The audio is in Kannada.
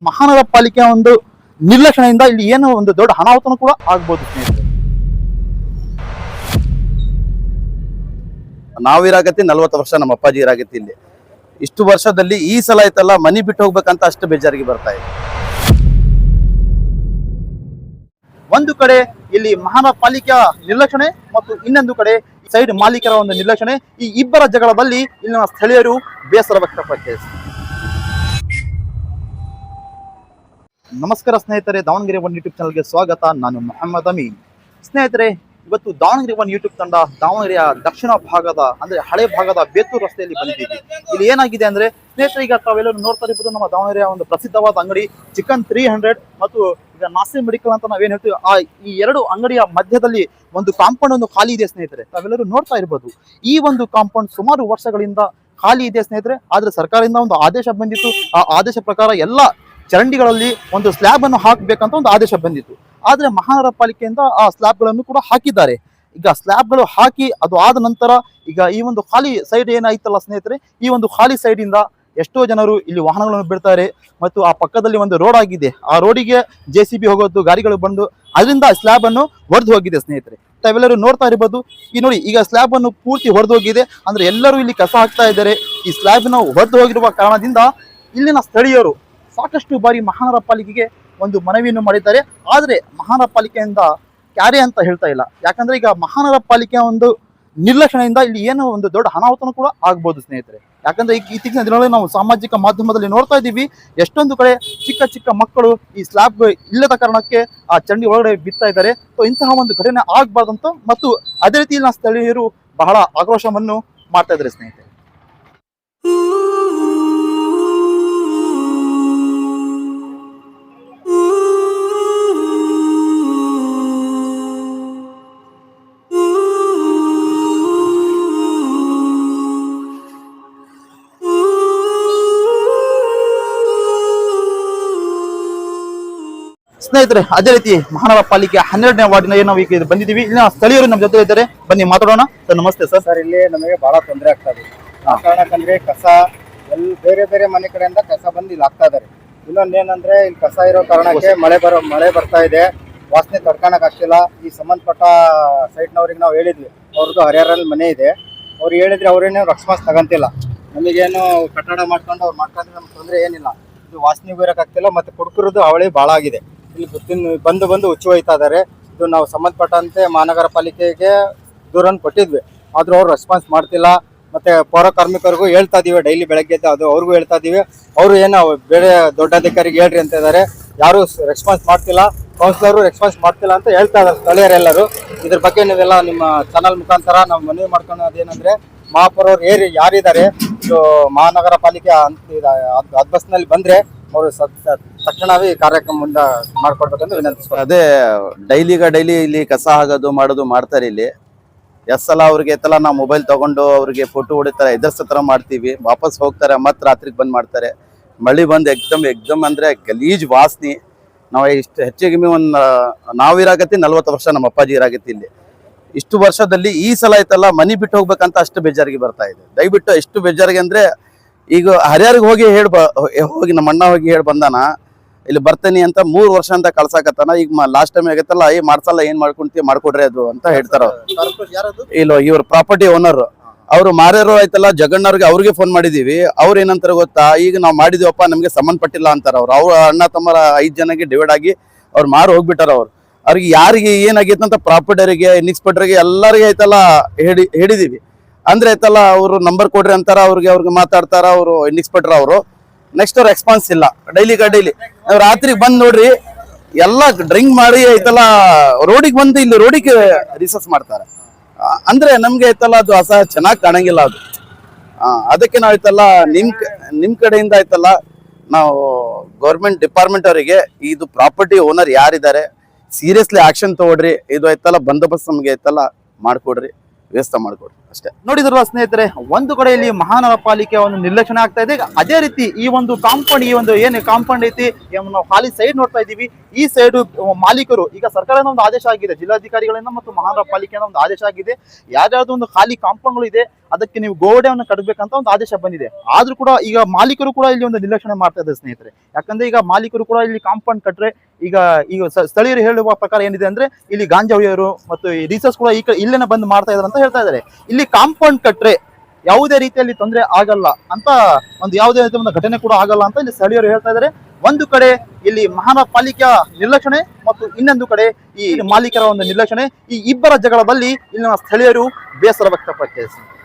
ಮಹಾನಗರ ಪಾಲಿಕೆಯ ಒಂದು ನಿರ್ಲಕ್ಷಣೆಯಿಂದ ಇಲ್ಲಿ ಏನೋ ಒಂದು ದೊಡ್ಡ ಅನಾಹುತನೂ ಕೂಡ ಆಗ್ಬೋದು ಸ್ನೇಹಿತರೆ. ನಾವಿರಾಗತ್ತಿ 40 ವರ್ಷ, ನಮ್ಮ ಅಪ್ಪಾಜಿ ಇರಾಗತ್ತಿ ಇಲ್ಲಿ. ಇಷ್ಟು ವರ್ಷದಲ್ಲಿ ಈ ಸಲ ಆಯ್ತಲ್ಲ ಮನಿ ಬಿಟ್ಟು ಹೋಗ್ಬೇಕಂತ ಅಷ್ಟು ಬೇಜಾರಿಗೆ ಬರ್ತಾ ಇದೆ. ಒಂದು ಕಡೆ ಇಲ್ಲಿ ಮಹಾನಗರ ಪಾಲಿಕೆಯ ನಿರ್ಲಕ್ಷಣೆ ಮತ್ತು ಇನ್ನೊಂದು ಕಡೆ ಸೈಡ್ ಮಾಲೀಕರ ಒಂದು ನಿರ್ಲಕ್ಷಣೆ, ಈ ಇಬ್ಬರ ಜಗಳದಲ್ಲಿ ಇಲ್ಲಿನ ಸ್ಥಳೀಯರು ಬೇಸರ ವ್ಯಕ್ತಪಡಿಸಿದ್ದಾರೆ. ನಮಸ್ಕಾರ ಸ್ನೇಹಿತರೆ, ದಾವಣಗೆರೆ ಒನ್ ಯೂಟ್ಯೂಬ್ ಚಾನಲ್ಗೆ ಸ್ವಾಗತ. ನಾನು ಮೊಹಮ್ಮದ್ ಅಮೀನ್. ಸ್ನೇಹಿತರೆ, ಇವತ್ತು ದಾವಣಗೆರೆ ಒನ್ ಯೂಟ್ಯೂಬ್ ತಂಡ ದಾವಣಗೆರೆಯ ದಕ್ಷಿಣ ಭಾಗದ ಅಂದ್ರೆ ಹಳೆ ಭಾಗದ ಬೇತೂರು ರಸ್ತೆಯಲ್ಲಿ ಬಂದಿದ್ದೀವಿ. ಇಲ್ಲಿ ಏನಾಗಿದೆ ಅಂದ್ರೆ ಸ್ನೇಹಿತರೆ, ಈಗ ತಾವೆಲ್ಲರೂ ನೋಡ್ತಾ ಇರ್ಬೋದು, ನಮ್ಮ ದಾವಣಗೆರೆಯ ಒಂದು ಪ್ರಸಿದ್ಧವಾದ ಅಂಗಡಿ ಚಿಕನ್ 300 ಮತ್ತು ಈಗ ನಾಸಿರ್ ಮೆಡಿಕಲ್ ಅಂತ ನಾವೇನ್ ಹೇಳ್ತೀವಿ, ಈ ಎರಡು ಅಂಗಡಿಯ ಮಧ್ಯದಲ್ಲಿ ಒಂದು ಕಾಂಪೌಂಡ್ ಒಂದು ಖಾಲಿ ಇದೆ ಸ್ನೇಹಿತರೆ. ತಾವೆಲ್ಲರೂ ನೋಡ್ತಾ ಇರ್ಬೋದು, ಈ ಒಂದು ಕಾಂಪೌಂಡ್ ಸುಮಾರು ವರ್ಷಗಳಿಂದ ಖಾಲಿ ಇದೆ ಸ್ನೇಹಿತರೆ. ಆದ್ರೆ ಸರ್ಕಾರದಿಂದ ಒಂದು ಆದೇಶ ಬಂದಿತ್ತು. ಆ ಆದೇಶ ಪ್ರಕಾರ ಎಲ್ಲ ಚರಂಡಿಗಳಲ್ಲಿ ಒಂದು ಸ್ಲ್ಯಾಬ್ ಅನ್ನು ಹಾಕಬೇಕಂತ ಒಂದು ಆದೇಶ ಬಂದಿತ್ತು. ಆದ್ರೆ ಮಹಾನಗರ ಪಾಲಿಕೆಯಿಂದ ಆ ಸ್ಲ್ಯಾಬ್ ಗಳನ್ನು ಕೂಡ ಹಾಕಿದ್ದಾರೆ. ಈಗ ಸ್ಲ್ಯಾಬ್ ಗಳು ಹಾಕಿ ಅದು ಆದ ನಂತರ ಈಗ ಈ ಒಂದು ಖಾಲಿ ಸೈಡ್ ಏನಾಯ್ತಲ್ಲ ಸ್ನೇಹಿತರೆ, ಈ ಒಂದು ಖಾಲಿ ಸೈಡ್ ಇಂದ ಎಷ್ಟೋ ಜನರು ಇಲ್ಲಿ ವಾಹನಗಳನ್ನು ಬಿಡ್ತಾರೆ ಮತ್ತು ಆ ಪಕ್ಕದಲ್ಲಿ ಒಂದು ರೋಡ್ ಆಗಿದೆ. ಆ ರೋಡಿಗೆ JCB ಹೋಗೋದು ಗಾಡಿಗಳು ಬಂದು ಅದರಿಂದ ಸ್ಲ್ಯಾಬ್ ಅನ್ನು ಹೊಡೆದು ಹೋಗಿದೆ ಸ್ನೇಹಿತರೆ. ತಾವೆಲ್ಲರೂ ನೋಡ್ತಾ ಇರಬಹುದು. ಈ ನೋಡಿ, ಈಗ ಸ್ಲ್ಯಾಬ್ ಅನ್ನು ಪೂರ್ತಿ ಹೊಡೆದು ಹೋಗಿದೆ. ಅಂದ್ರೆ ಎಲ್ಲರೂ ಇಲ್ಲಿ ಕಸ ಹಾಕ್ತಾ ಇದ್ದಾರೆ. ಈ ಸ್ಲ್ಯಾಬ್ ಅನ್ನು ಹೊಡೆದು ಹೋಗಿರುವ ಕಾರಣದಿಂದ ಇಲ್ಲಿನ ಸ್ಥಳೀಯರು ಸಾಕಷ್ಟು ಬಾರಿ ಮಹಾನಗರ ಪಾಲಿಕೆಗೆ ಒಂದು ಮನವಿಯನ್ನು ಮಾಡಿದ್ದಾರೆ. ಆದ್ರೆ ಮಹಾನಗರ ಪಾಲಿಕೆಯಿಂದ ಕ್ಯಾರೆ ಅಂತ ಹೇಳ್ತಾ ಇಲ್ಲ. ಯಾಕಂದ್ರೆ ಈಗ ಮಹಾನಗರ ಪಾಲಿಕೆಯ ಒಂದು ನಿರ್ಲಕ್ಷಣೆಯಿಂದ ಇಲ್ಲಿ ಏನೋ ಒಂದು ದೊಡ್ಡ ಅನಾಹುತನೂ ಕೂಡ ಆಗ್ಬೋದು ಸ್ನೇಹಿತರೆ. ಯಾಕಂದ್ರೆ ಈಗ ಇತ್ತೀಚಿನ ದಿನಗಳಲ್ಲಿ ನಾವು ಸಾಮಾಜಿಕ ಮಾಧ್ಯಮದಲ್ಲಿ ನೋಡ್ತಾ ಇದ್ದೀವಿ, ಎಷ್ಟೊಂದು ಕಡೆ ಚಿಕ್ಕ ಚಿಕ್ಕ ಮಕ್ಕಳು ಈ ಸ್ಲ್ಯಾಬ್ ಇಲ್ಲದ ಕಾರಣಕ್ಕೆ ಆ ಚಂಡಿ ಒಳಗಡೆ ಬಿತ್ತಾ ಇದ್ದಾರೆ. ಸೊ ಇಂತಹ ಒಂದು ಘಟನೆ ಆಗ್ಬಾರ್ದಂತ ಮತ್ತು ಅದೇ ರೀತಿ ಇಲ್ಲಿನ ಸ್ಥಳೀಯರು ಬಹಳ ಆಕ್ರೋಶವನ್ನು ಮಾಡ್ತಾ ಇದ್ದಾರೆ ಸ್ನೇಹಿತರೆ. ಸ್ನೇಹಿತರೆ, ಅದೇ ರೀತಿ ಮಹಾನಗರ ಪಾಲಿಕೆ 12ನೇ ವಾರ್ಡಿನ ನಾವು ಈಗ ಬಂದಿದ್ದೀವಿ. ಇಲ್ಲಿನ ಸ್ಥಳೀಯರು ನಮ್ಮ ಜೊತೆ ಇದ್ದಾರೆ, ಬನ್ನಿ ಮಾತಾಡೋಣ. ಸರ್ ನಮಸ್ತೆ. ಸರ್, ಇಲ್ಲಿ ನಮಗೆ ಬಹಳ ತೊಂದರೆ ಆಗ್ತಾ ಇದೆ. ಕಾರಣಕ್ಕಂದ್ರೆ ಕಸ ಬೇರೆ ಬೇರೆ ಮನೆ ಕಡೆಯಿಂದ ಕಸ ಬಂದು ಇಲ್ಲಿ ಹಾಕ್ತಾ ಇದಾರೆ. ಇನ್ನೊಂದೇನಂದ್ರೆ ಇಲ್ಲಿ ಕಸ ಇರೋ ಕಾರಣಕ್ಕೆ ಮಳೆ ಬರ್ತಾ ಇದೆ, ವಾಸನೆ ತಡ್ಕೊಳಕ್ ಆಗ್ತಿಲ್ಲ. ಈ ಸಂಬಂಧಪಟ್ಟ ಸೈಟ್ನವ್ರಿಗೆ ನಾವು ಹೇಳಿದ್ವಿ, ಅವ್ರದ್ದು ಹರಿಹರಲ್ಲಿ ಮನೆ ಇದೆ, ಅವ್ರು ಹೇಳಿದ್ರೆ ಅವ್ರೇನು ರೆಸ್ಪಾನ್ಸ್ ತಗೊಂತಿಲ್ಲ. ನಮಗೇನು ಕಟ್ಟಡ ಮಾಡ್ಕೊಂಡು ಅವ್ರು ಮಾಡ್ಕೊಂಡ್ರೆ ನಮ್ಗೆ ತೊಂದರೆ ಏನಿಲ್ಲ. ಇದು ವಾಸನೆಗೂ ಇರೋಕ್ಕಾಗ್ತಿಲ್ಲ, ಮತ್ತೆ ಕುಡ್ಕುರದ್ದು ಹಾವಳಿ ಭಾಳ ಆಗಿದೆ. ಇಲ್ಲಿ ಬಂದು ಹುಚ್ಚು ಹೋಯ್ತಾ ಇದಾರೆ. ಇದು ನಾವು ಸಂಬಂಧಪಟ್ಟಂತೆ ಮಹಾನಗರ ಪಾಲಿಕೆಗೆ ದೂರನ್ನು ಕೊಟ್ಟಿದ್ವಿ, ಆದ್ರೂ ಅವ್ರು ರೆಸ್ಪಾನ್ಸ್ ಮಾಡ್ತಿಲ್ಲ. ಮತ್ತೆ ಪೌರ ಕಾರ್ಮಿಕರಿಗೂ ಹೇಳ್ತಾ ಇದೀವಿ, ಡೈಲಿ ಬೆಳಗ್ಗೆ ಅದು ಅವ್ರಿಗೂ ಹೇಳ್ತಾ ಇದೀವಿ. ಅವರು ಏನೋ ಬೇರೆ ದೊಡ್ಡ ಅಧಿಕಾರಿಗೆ ಹೇಳ್ರಿ ಅಂತ ಇದ್ದಾರೆ, ಯಾರು ರೆಸ್ಪಾನ್ಸ್ ಮಾಡ್ತಿಲ್ಲ. ಕೌನ್ಸಿಲರು ರೆಸ್ಪಾನ್ಸ್ ಮಾಡ್ತಿಲ್ಲ ಅಂತ ಹೇಳ್ತಾ ಇದ್ದಾರೆ ಸ್ಥಳೀಯರೆಲ್ಲರೂ. ಇದ್ರ ಬಗ್ಗೆ ನೀವೆಲ್ಲ ನಿಮ್ಮ ಚಾನಲ್ ಮುಖಾಂತರ ನಾವು ಮನವಿ ಮಾಡ್ಕೊಳ್ಳೋದೇನಂದ್ರೆ, ಮಹಾಪೌರರು ಯಾರಿದ್ದಾರೆ ಇದು ಮಹಾನಗರ ಪಾಲಿಕೆ ಬಸ್ನಲ್ಲಿ ಬಂದ್ರೆ ಅವರು ತಕ್ಷಣವೇ ಕಾರ್ಯಕ್ರಮ ಮುಂದೆ ಮಾಡ್ಕೊಡ್ಬೇಕಂತ ವಿನಂತಿಸ್ತಾರೆ. ಅದೇ ಡೈಲಿ ಇಲ್ಲಿ ಕಸ ಹಾಕೋದು ಮಾಡೋದು ಮಾಡ್ತಾರೆ ಇಲ್ಲಿ. ಸಲ ಅವ್ರಿಗೆ ಎತ್ತಲ್ಲ ನಾವು ಮೊಬೈಲ್ ತಗೊಂಡು ಅವ್ರಿಗೆ ಫೋಟೋ ಹೊಡಿತಾರೆ, ಎದುರ್ಸತ್ರ ಮಾಡ್ತೀವಿ, ವಾಪಸ್ ಹೋಗ್ತಾರೆ, ಮತ್ತೆ ರಾತ್ರಿಗೆ ಬಂದ್ ಮಾಡ್ತಾರೆ. ಮಳಿ ಬಂದು ಎಕ್ದಮ್ ಅಂದ್ರೆ ಗಲೀಜ್ ವಾಸನೆ. ನಾವು ಇಷ್ಟು ಹೆಚ್ಚಿಗೆ ನಾವಿರಾಗತ್ತಿ 40 ವರ್ಷ, ನಮ್ಮ ಅಪ್ಪಾಜಿ ಇರಾಗತ್ತಿ ಇಲ್ಲಿ. ಇಷ್ಟು ವರ್ಷದಲ್ಲಿ ಈ ಸಲ ಆಯ್ತಲ್ಲ ಮನಿ ಬಿಟ್ಟು ಹೋಗ್ಬೇಕಂತ ಅಷ್ಟು ಬೇಜಾರಿಗೆ ಬರ್ತಾ ಇದೆ. ದಯವಿಟ್ಟು ಎಷ್ಟು ಬೇಜಾರಿಗೆ ಅಂದ್ರೆ, ಈಗ ಹರಿಹರಿಗೆ ಹೋಗಿ ನಮ್ಮ ಅಣ್ಣ ಹೋಗಿ ಹೇಳಿ ಬಂದಾನ ಇಲ್ಲಿ ಬರ್ತೇನೆ ಅಂತ 3 ವರ್ಷ ಅಂತ ಕಳ್ಸಾಕತ್ತಾನ. ಈಗ ಲಾಸ್ಟ್ ಟೈಮ್ ಆಗತ್ತಲ್ಲ, ಮಾಡ್ಸಲ್ಲ, ಏನ್ ಮಾಡ್ಕೊಂತೀವಿ ಮಾಡ್ಕೊಡ್ರಿ ಅದು ಅಂತ ಹೇಳ್ತಾರ. ಇಲ್ಲ, ಇವ್ರ ಪ್ರಾಪರ್ಟಿ ಓನರ್ ಅವ್ರು ಮಾರ್ಯಾರು ಆಯ್ತಲ್ಲ ಜಗಣ್ಣವ್ರಿಗೆ, ಅವ್ರಿಗೆ ಫೋನ್ ಮಾಡಿದೀವಿ. ಅವ್ರು ಏನಂತಾರ ಗೊತ್ತಾ, ಈಗ ನಾವು ಮಾಡಿದೀವಪ್ಪ, ನಮ್ಗೆ ಸಂಬಂಧಪಟ್ಟಿಲ್ಲ ಅಂತಾರ. ಅವ್ರ ಅಣ್ಣ ತಮ್ಮರ 5 ಜನಕ್ಕೆ ಡಿವೈಡ್ ಆಗಿ ಅವ್ರು ಮಾರು ಹೋಗ್ಬಿಟ್ಟಾರ. ಅವ್ರಿಗೆ ಯಾರಿಗೆ ಏನಾಗೈತೆ ಅಂತ ಪ್ರಾಪರ್ಟಿಯವರಿಗೆ, ಇನ್ಸ್ಪೆಕ್ಟರ್ಗೆ ಎಲ್ಲರಿಗೆ ಆಯ್ತಲ್ಲ ಹೇಳಿದೀವಿ. ಅಂದ್ರೆ ಆಯ್ತಲ್ಲ ಅವ್ರು ನಂಬರ್ ಕೊಡ್ರಿ ಅಂತಾರ, ಅವ್ರಿಗೆ ಮಾತಾಡ್ತಾರ ಅವರು ಇನ್ಸ್ಪೆಕ್ಟರ್. ಅವರು ನೆಕ್ಸ್ಟ್ ಅವ್ರ ರೆಸ್ಪಾನ್ಸ್ ಇಲ್ಲ. ಡೈಲಿ ರಾತ್ರಿಗೆ ಬಂದ್ ನೋಡ್ರಿ, ಎಲ್ಲಾ ಡ್ರಿಂಕ್ ಮಾಡಿ ಆಯ್ತಲ್ಲ ರೋಡಿಗೆ ಬಂದು ಇಲ್ಲಿ ರೋಡಿಗೆ ರಿಸರ್ಚ್ ಮಾಡ್ತಾರೆ. ಅಂದ್ರೆ ನಮ್ಗೆ ಆಯ್ತಲ್ಲ ಅದು ಚೆನ್ನಾಗಿ ಕಾಣಂಗಿಲ್ಲ ಅದು. ಅದಕ್ಕೆ ನಾವು ಆಯ್ತಲ್ಲ ನಿಮ್ ಕಡೆಯಿಂದ ಆಯ್ತಲ್ಲ ನಾವು ಗೌರ್ಮೆಂಟ್ ಡಿಪಾರ್ಟ್ಮೆಂಟ್ ಅವರಿಗೆ ಇದು ಪ್ರಾಪರ್ಟಿ ಓನರ್ ಯಾರಿದ್ದಾರೆ ಸೀರಿಯಸ್ಲಿ ಆಕ್ಷನ್ ತಗೊಳ್ರಿ. ಇದು ಆಯ್ತಲ್ಲ ಬಂದೋಬಸ್ತ್ ನಮ್ಗೆ ಆಯ್ತಲ್ಲ ಮಾಡ್ಕೊಡ್ರಿ, ವ್ಯವಸ್ಥೆ ಮಾಡ್ಕೊಡ್ರಿ. ಅಷ್ಟೇ. ನೋಡಿದ್ರಲ್ಲ ಸ್ನೇಹಿತರೆ, ಒಂದು ಕಡೆ ಇಲ್ಲಿ ಮಹಾನಗರ ಪಾಲಿಕೆ ಒಂದು ನಿರ್ಲಕ್ಷಣೆ ಆಗ್ತಾ ಇದೆ. ಅದೇ ರೀತಿ ಈ ಒಂದು ಕಾಂಪೌಂಡ್, ಈ ಒಂದು ಏನು ಕಾಂಪೌಂಡ್ ಐತಿ, ನಾವು ಖಾಲಿ ಸೈಡ್ ನೋಡ್ತಾ ಇದ್ದೀವಿ. ಈ ಸೈಡ್ ಮಾಲೀಕರು ಈಗ ಸರ್ಕಾರದ ಒಂದು ಆದೇಶ ಆಗಿದೆ, ಜಿಲ್ಲಾಧಿಕಾರಿಗಳಿಂದ ಮತ್ತು ಮಹಾನಗರ ಪಾಲಿಕೆಯಿಂದ ಒಂದು ಆದೇಶ ಆಗಿದೆ. ಯಾವ್ಯಾವ್ದು ಒಂದು ಖಾಲಿ ಕಾಂಪೌಂಡ್ಗಳು ಇದೆ ಅದಕ್ಕೆ ನೀವು ಗೋಡೆಯನ್ನು ಕಟ್ಟಬೇಕಂತ ಒಂದು ಆದೇಶ ಬಂದಿದೆ. ಆದ್ರೂ ಕೂಡ ಈಗ ಮಾಲೀಕರು ಕೂಡ ಇಲ್ಲಿ ಒಂದು ನಿರ್ಲಕ್ಷಣೆ ಮಾಡ್ತಾ ಇದ್ದಾರೆ ಸ್ನೇಹಿತರೆ. ಯಾಕಂದ್ರೆ ಈಗ ಮಾಲೀಕರು ಕೂಡ ಇಲ್ಲಿ ಕಾಂಪೌಂಡ್ ಕಟ್ರೆ ಈಗ ಸ್ಥಳೀಯರು ಹೇಳುವ ಪ್ರಕಾರ ಏನಿದೆ ಅಂದ್ರೆ ಇಲ್ಲಿ ಗಾಂಜಾ ಹೊಡೆಯೋರು ಮತ್ತು ಈ ರೀಸರ್ಸ್ ಕೂಡ ಇಲ್ಲೇನೆ ಬಂದು ಮಾಡ್ತಾ ಇದಾರೆ ಅಂತ ಹೇಳ್ತಾ ಇದ್ದಾರೆ. ಇಲ್ಲಿ ಕಾಂಪೌಂಡ್ ಕಟ್ರೆ ಯಾವುದೇ ರೀತಿಯಲ್ಲಿ ತೊಂದರೆ ಆಗಲ್ಲ ಅಂತ, ಒಂದು ಯಾವುದೇ ರೀತಿಯ ಒಂದು ಘಟನೆ ಕೂಡ ಆಗಲ್ಲ ಅಂತ ಇಲ್ಲಿ ಸ್ಥಳೀಯರು ಹೇಳ್ತಾ ಇದ್ದಾರೆ. ಒಂದು ಕಡೆ ಇಲ್ಲಿ ಮಹಾನಗರ ಪಾಲಿಕೆಯ ನಿರ್ಲಕ್ಷಣೆ ಮತ್ತು ಇನ್ನೊಂದು ಕಡೆ ಈ ಮಾಲೀಕರ ಒಂದು ನಿರ್ಲಕ್ಷಣೆ, ಈ ಇಬ್ಬರ ಜಗಳದಲ್ಲಿ ಇಲ್ಲಿನ ಸ್ಥಳೀಯರು ಬೇಸರ ವ್ಯಕ್ತಪಡಿಸಿದ್ದಾರೆ.